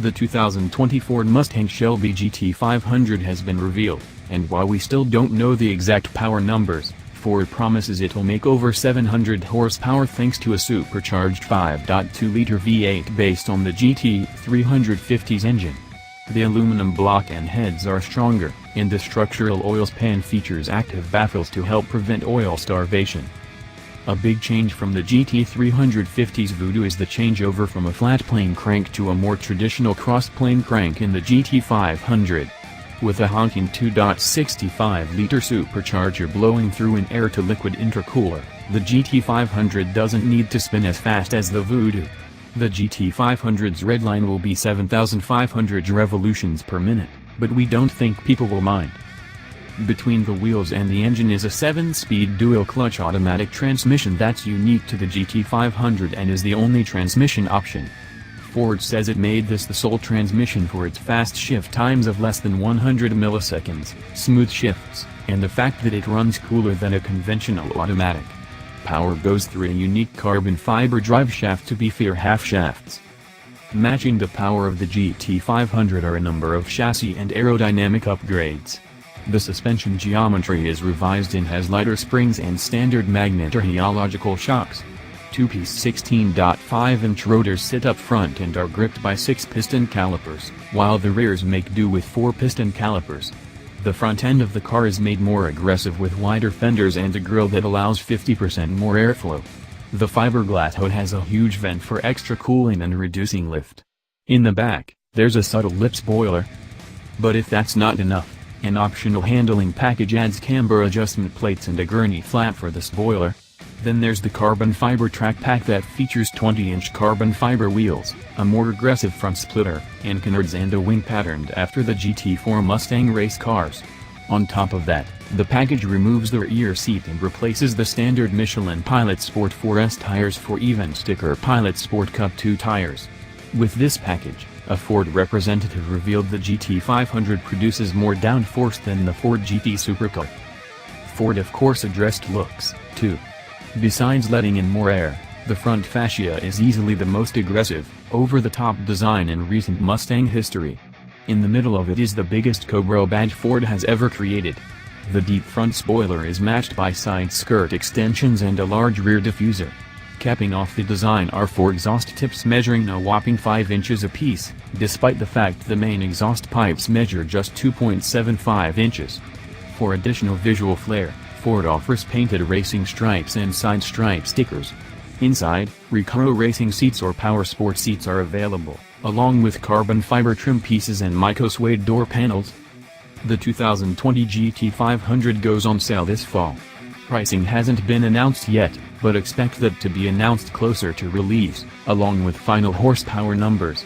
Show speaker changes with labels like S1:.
S1: The 2020 Ford Mustang Shelby GT500 has been revealed, and while we still don't know the exact power numbers, Ford promises it'll make over 700 horsepower thanks to a supercharged 5.2-liter V8 based on the GT350's engine. The aluminum block and heads are stronger, and the structural oil pan features active baffles to help prevent oil starvation. A big change from the GT350's Voodoo is the changeover from a flat-plane crank to a more traditional cross-plane crank in the GT500. With a honking 2.65-liter supercharger blowing through an air-to-liquid intercooler, the GT500 doesn't need to spin as fast as the Voodoo. The GT500's redline will be 7,500 revolutions per minute, but we don't think people will mind. Between the wheels and the engine is a 7-speed dual-clutch automatic transmission that's unique to the GT500 and is the only transmission option. Ford says it made this the sole transmission for its fast shift times of less than 100 milliseconds, smooth shifts, and the fact that it runs cooler than a conventional automatic. Power goes through a unique carbon fiber drive shaft to be fair half shafts. Matching the power of the GT500 are a number of chassis and aerodynamic upgrades. The suspension geometry is revised and has lighter springs and standard magnetorheological shocks. Two-piece 16.5-inch rotors sit up front and are gripped by 6-piston calipers, while the rears make do with 4-piston calipers. The front end of the car is made more aggressive with wider fenders and a grille that allows 50% more airflow. The fiberglass hood has a huge vent for extra cooling and reducing lift. In the back, there's a subtle lip spoiler. But if that's not enough, an optional handling package adds camber adjustment plates and a gurney flap for the spoiler. Then there's the carbon fiber track pack that features 20-inch carbon fiber wheels, a more aggressive front splitter, and canards and a wing patterned after the GT4 Mustang race cars. On top of that, the package removes the rear seat and replaces the standard Michelin Pilot Sport 4S tires for even sticker Pilot Sport Cup 2 tires. With this package, a Ford representative revealed the GT500 produces more downforce than the Ford GT Supercar. Ford of course addressed looks, too. Besides letting in more air, the front fascia is easily the most aggressive, over-the-top design in recent Mustang history. In the middle of it is the biggest Cobra badge Ford has ever created. The deep front spoiler is matched by side skirt extensions and a large rear diffuser. Capping off the design are 4 exhaust tips measuring a whopping 5 inches apiece, despite the fact the main exhaust pipes measure just 2.75 inches. For additional visual flair, Ford offers painted racing stripes and side stripe stickers. Inside, Recaro racing seats or Power Sport seats are available, along with carbon fiber trim pieces and micro-suede door panels. The 2020 GT500 goes on sale this fall. Pricing hasn't been announced yet, but expect that to be announced closer to release, along with final horsepower numbers.